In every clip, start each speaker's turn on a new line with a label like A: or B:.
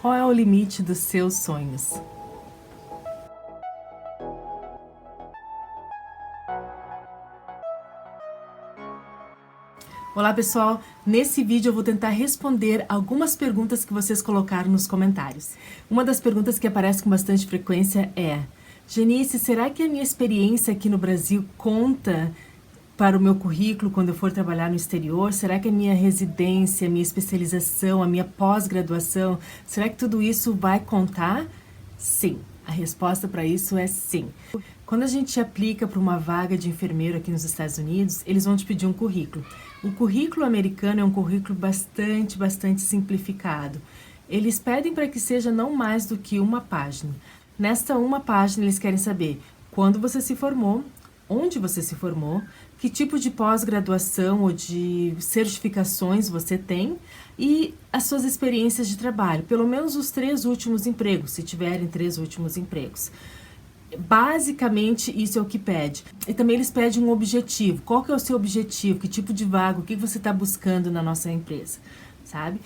A: Qual é o limite dos seus sonhos? Olá pessoal, nesse vídeo eu vou tentar responder algumas perguntas que vocês colocaram nos comentários. Uma das perguntas que aparece com bastante frequência é: Genice, será que a minha experiência aqui no Brasil conta para o meu currículo quando eu for trabalhar no exterior? Será que a minha residência, a minha especialização, a minha pós-graduação, será que tudo isso vai contar? Sim, a resposta para isso é sim. Quando a gente aplica para uma vaga de enfermeiro aqui nos Estados Unidos, eles vão te pedir um currículo. O currículo americano é um currículo bastante simplificado. Eles pedem para que seja não mais do que uma página. Nesta uma página, eles querem saber quando você se formou, onde você se formou, que tipo de pós-graduação ou de certificações você tem e as suas experiências de trabalho, pelo menos os 3 últimos empregos, se tiverem 3 últimos empregos. Basicamente, isso é o que pede. E também eles pedem um objetivo. Qual que é o seu objetivo? Que tipo de vaga? O que você está buscando na nossa empresa? Sabe?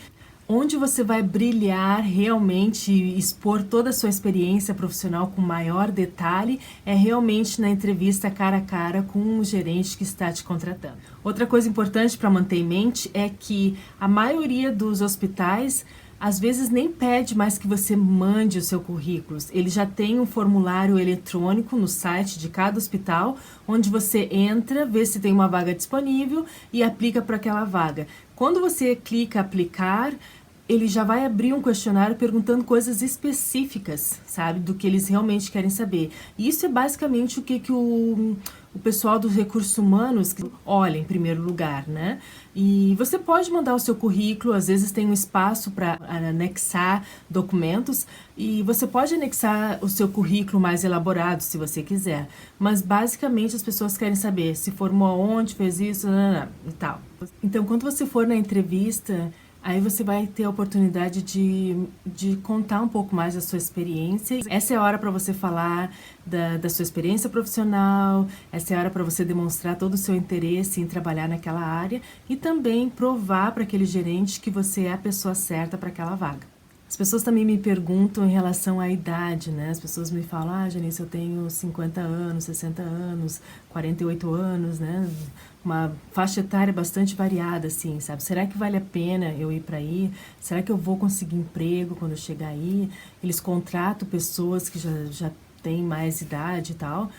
A: Onde você vai brilhar realmente, expor toda a sua experiência profissional com maior detalhe, é realmente na entrevista cara a cara com o gerente que está te contratando. Outra coisa importante para manter em mente é que a maioria dos hospitais às vezes nem pede mais que você mande o seu currículo. Ele já tem um formulário eletrônico no site de cada hospital, onde você entra, vê se tem uma vaga disponível e aplica para aquela vaga. Quando você clica aplicar, ele já vai abrir um questionário perguntando coisas específicas, sabe? Do que eles realmente querem saber. E isso é basicamente o que o pessoal dos recursos humanos olha em primeiro lugar, né? E você pode mandar o seu currículo, às vezes tem um espaço para anexar documentos, e você pode anexar o seu currículo mais elaborado, se você quiser. Mas basicamente as pessoas querem saber se formou aonde, fez isso, e tal. Então, quando você for na entrevista, aí você vai ter a oportunidade de contar um pouco mais da sua experiência. Essa é a hora para você falar da sua experiência profissional, essa é a hora para você demonstrar todo o seu interesse em trabalhar naquela área e também provar para aquele gerente que você é a pessoa certa para aquela vaga. As pessoas também me perguntam em relação à idade, né? As pessoas me falam, Janice, eu tenho 50 anos, 60 anos, 48 anos, né? Uma faixa etária bastante variada, assim, sabe? Será que vale a pena eu ir para aí? Será que eu vou conseguir emprego quando eu chegar aí? Eles contratam pessoas que já têm mais idade e tal.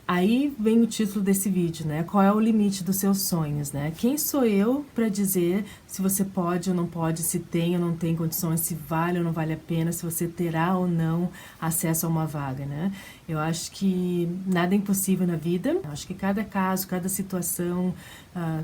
A: Aí vem o título desse vídeo, né? Qual é o limite dos seus sonhos, né? Quem sou eu para dizer se você pode ou não pode, se tem ou não tem condições, se vale ou não vale a pena, se você terá ou não acesso a uma vaga, né? Eu acho que nada é impossível na vida. Eu acho que cada caso, cada situação,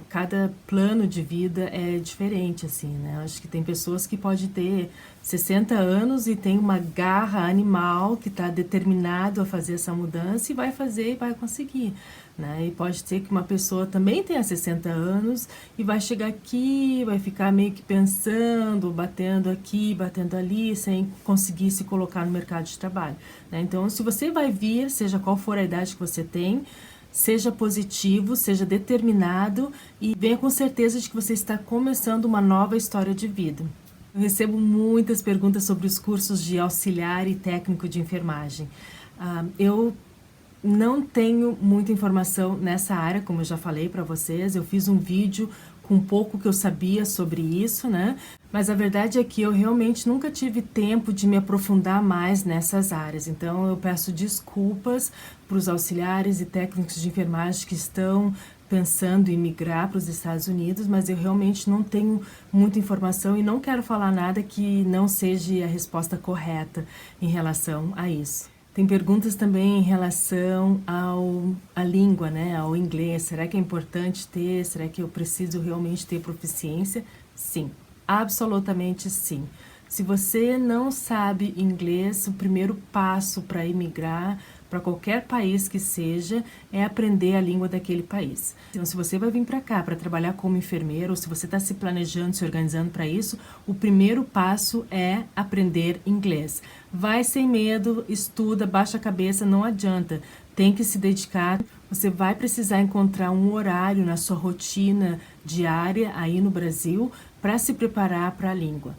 A: cada plano de vida é diferente, assim, né? Eu acho que tem pessoas que podem ter 60 anos e tem uma garra animal que está determinado a fazer essa mudança e vai fazer e vai conseguir, né? E pode ser que uma pessoa também tenha 60 anos e vai chegar aqui, vai ficar meio que pensando, batendo aqui, batendo ali, sem conseguir se colocar no mercado de trabalho, né? Então, se você vai vir, seja qual for a idade que você tem, seja positivo, seja determinado e venha com certeza de que você está começando uma nova história de vida. Eu recebo muitas perguntas sobre os cursos de auxiliar e técnico de enfermagem. Eu não tenho muita informação nessa área, como eu já falei para vocês. Eu fiz um vídeo com um pouco que eu sabia sobre isso, né? Mas a verdade é que eu realmente nunca tive tempo de me aprofundar mais nessas áreas. Então eu peço desculpas para os auxiliares e técnicos de enfermagem que estão pensando em migrar para os Estados Unidos, mas eu realmente não tenho muita informação e não quero falar nada que não seja a resposta correta em relação a isso. Tem perguntas também em relação à língua, né, ao inglês. Será que é importante ter? Será que eu preciso realmente ter proficiência? Sim, absolutamente sim. Se você não sabe inglês, o primeiro passo para imigrar para qualquer país que seja é aprender a língua daquele país. Então, se você vai vir para cá para trabalhar como enfermeiro, ou se você está se planejando, se organizando para isso, o primeiro passo é aprender inglês. Vai sem medo, estuda, baixa a cabeça, não adianta. Tem que se dedicar. Você vai precisar encontrar um horário na sua rotina diária aí no Brasil para se preparar para a língua.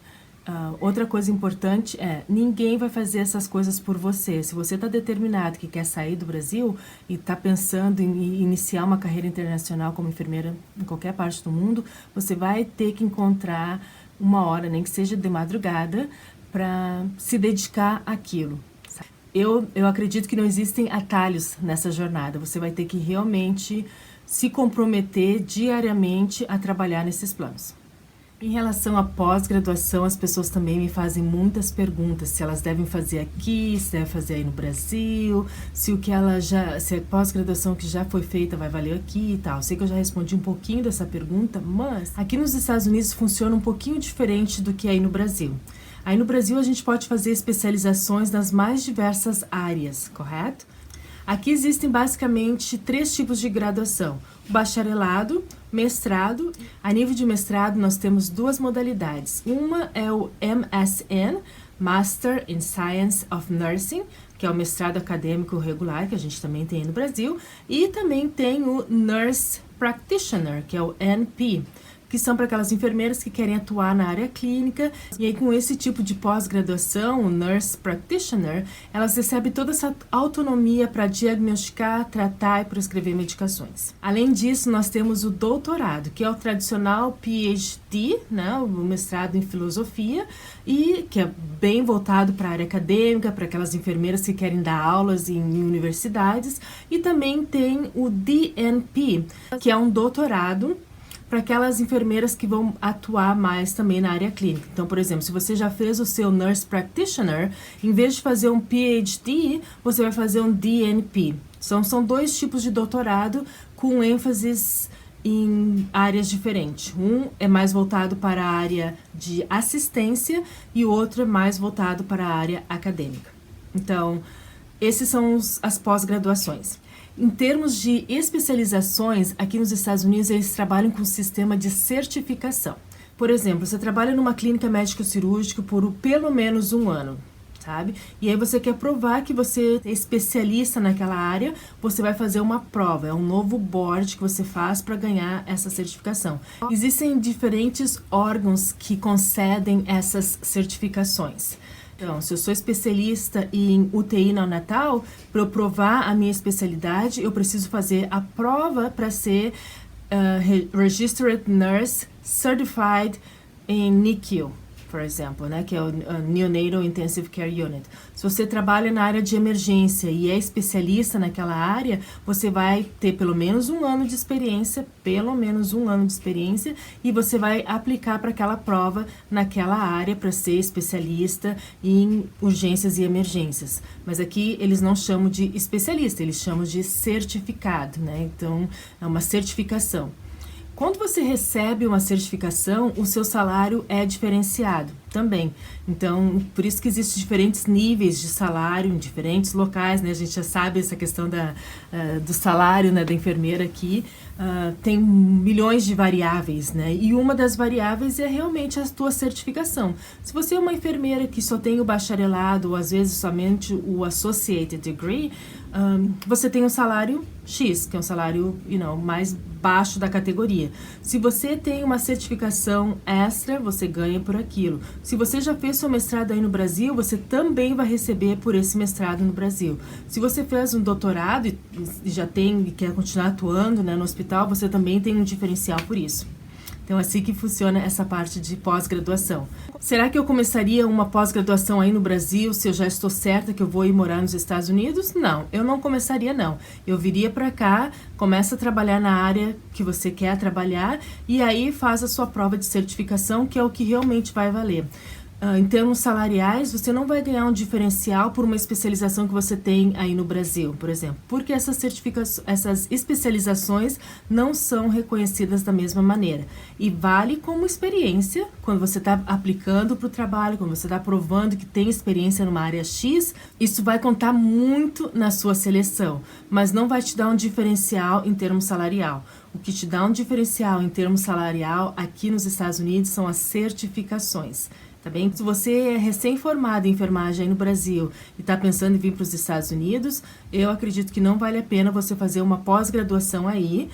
A: Outra coisa importante é, ninguém vai fazer essas coisas por você. Se você está determinado que quer sair do Brasil e está pensando em iniciar uma carreira internacional como enfermeira em qualquer parte do mundo, você vai ter que encontrar uma hora, nem que seja de madrugada, para se dedicar àquilo. Eu acredito que não existem atalhos nessa jornada. Você vai ter que realmente se comprometer diariamente a trabalhar nesses planos. Em relação à pós-graduação, as pessoas também me fazem muitas perguntas, se elas devem fazer aqui, se devem fazer aí no Brasil, se a pós-graduação que já foi feita vai valer aqui e tal. Sei que eu já respondi um pouquinho dessa pergunta, mas aqui nos Estados Unidos funciona um pouquinho diferente do que aí no Brasil. Aí no Brasil a gente pode fazer especializações nas mais diversas áreas, correto? Aqui existem basicamente 3 tipos de graduação: bacharelado, mestrado. A nível de mestrado nós temos 2 modalidades. Uma é o MSN, Master in Science of Nursing, que é o mestrado acadêmico regular, que a gente também tem no Brasil, e também tem o Nurse Practitioner, que é o NP, que são para aquelas enfermeiras que querem atuar na área clínica. E aí, com esse tipo de pós-graduação, o Nurse Practitioner, elas recebem toda essa autonomia para diagnosticar, tratar e prescrever medicações. Além disso, nós temos o doutorado, que é o tradicional PhD, né, o mestrado em filosofia, e que é bem voltado para a área acadêmica, para aquelas enfermeiras que querem dar aulas em universidades. E também tem o DNP, que é um doutorado para aquelas enfermeiras que vão atuar mais também na área clínica. Então, por exemplo, se você já fez o seu Nurse Practitioner, em vez de fazer um PhD, você vai fazer um DNP. São 2 tipos de doutorado com ênfases em áreas diferentes. Um é mais voltado para a área de assistência e o outro é mais voltado para a área acadêmica. Então, esses são as pós-graduações. Em termos de especializações, aqui nos Estados Unidos eles trabalham com um sistema de certificação. Por exemplo, você trabalha numa clínica médico-cirúrgica por pelo menos 1 ano, sabe? E aí você quer provar que você é especialista naquela área, você vai fazer uma prova, é um novo board que você faz para ganhar essa certificação. Existem diferentes órgãos que concedem essas certificações. Então, se eu sou especialista em UTI neonatal, para eu provar a minha especialidade, eu preciso fazer a prova para ser Registered Nurse Certified in NICU, por exemplo, né, que é o Neonatal Intensive Care Unit. Se você trabalha na área de emergência e é especialista naquela área, você vai ter pelo menos 1 ano de experiência, e você vai aplicar para aquela prova naquela área para ser especialista em urgências e emergências. Mas aqui eles não chamam de especialista, eles chamam de certificado, né? Então, é uma certificação. Quando você recebe uma certificação, o seu salário é diferenciado também. Então, por isso que existem diferentes níveis de salário em diferentes locais, né? A gente já sabe essa questão do salário, né, da enfermeira aqui. Tem milhões de variáveis, né? E uma das variáveis é realmente a tua certificação. Se você é uma enfermeira que só tem o bacharelado, ou às vezes somente o Associated Degree, você tem um salário X, que é um salário, mais baixo da categoria. Se você tem uma certificação extra, você ganha por aquilo. Se você já fez seu mestrado aí no Brasil, você também vai receber por esse mestrado no Brasil. Se você fez um doutorado e já tem e quer continuar atuando, né, no hospital, você também tem um diferencial por isso. Então, assim que funciona essa parte de pós-graduação. Será que eu começaria uma pós-graduação aí no Brasil se eu já estou certa que eu vou ir morar nos Estados Unidos? Não, eu não começaria não. Eu viria para cá, começa a trabalhar na área que você quer trabalhar e aí faz a sua prova de certificação, que é o que realmente vai valer. Em termos salariais, você não vai ganhar um diferencial por uma especialização que você tem aí no Brasil, por exemplo, porque essas especializações não são reconhecidas da mesma maneira. E vale como experiência, quando você está aplicando para o trabalho, quando você está provando que tem experiência numa área X, isso vai contar muito na sua seleção, mas não vai te dar um diferencial em termos salarial. O que te dá um diferencial em termos salarial aqui nos Estados Unidos são as certificações. Tá bem? Se você é recém-formado em enfermagem aí no Brasil e está pensando em vir para os Estados Unidos, eu acredito que não vale a pena você fazer uma pós-graduação aí.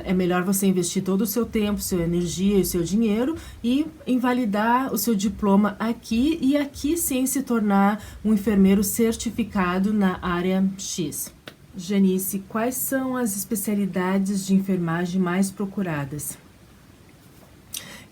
A: É melhor você investir todo o seu tempo, sua energia e seu dinheiro e invalidar o seu diploma aqui e aqui sim se tornar um enfermeiro certificado na área X. Janice, quais são as especialidades de enfermagem mais procuradas?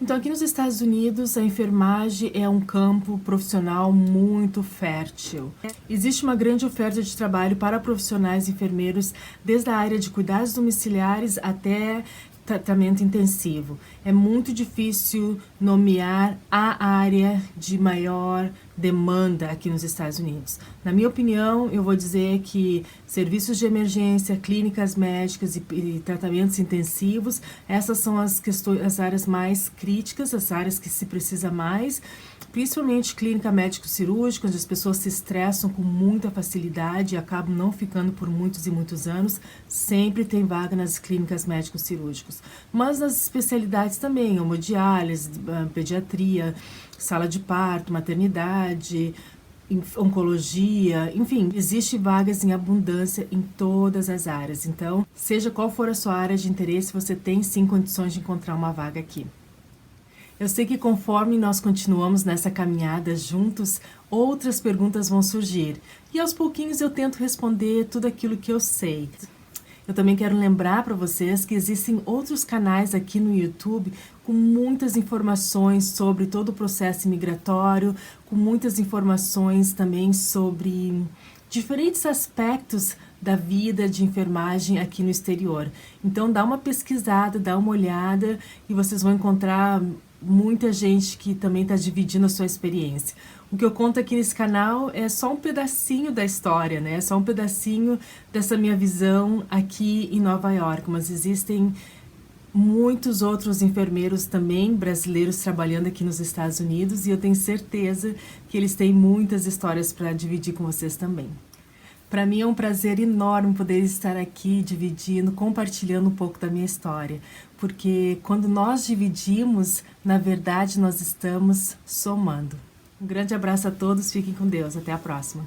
A: Então, aqui nos Estados Unidos, a enfermagem é um campo profissional muito fértil. Existe uma grande oferta de trabalho para profissionais enfermeiros, desde a área de cuidados domiciliares até tratamento intensivo. É muito difícil nomear a área de maior demanda aqui nos Estados Unidos. Na minha opinião, eu vou dizer que serviços de emergência, clínicas médicas e tratamentos intensivos, essas são as áreas mais críticas, as áreas que se precisa mais, principalmente clínica médico-cirúrgica, onde as pessoas se estressam com muita facilidade e acabam não ficando por muitos e muitos anos. Sempre tem vaga nas clínicas médico-cirúrgicas. Mas nas especialidades também, hemodiálise, pediatria, sala de parto, maternidade, oncologia, enfim, existe vagas em abundância em todas as áreas. Então, seja qual for a sua área de interesse, você tem sim condições de encontrar uma vaga aqui. Eu sei que conforme nós continuamos nessa caminhada juntos, outras perguntas vão surgir. E aos pouquinhos eu tento responder tudo aquilo que eu sei. Eu também quero lembrar para vocês que existem outros canais aqui no YouTube com muitas informações sobre todo o processo imigratório, com muitas informações também sobre diferentes aspectos da vida de enfermagem aqui no exterior. Então dá uma pesquisada, dá uma olhada e vocês vão encontrar muita gente que também está dividindo a sua experiência. O que eu conto aqui nesse canal é só um pedacinho da história, né? É só um pedacinho dessa minha visão aqui em Nova York, mas existem muitos outros enfermeiros também brasileiros trabalhando aqui nos Estados Unidos e eu tenho certeza que eles têm muitas histórias para dividir com vocês também. Para mim é um prazer enorme poder estar aqui dividindo, compartilhando um pouco da minha história, porque quando nós dividimos, na verdade nós estamos somando. Um grande abraço a todos, fiquem com Deus, até a próxima.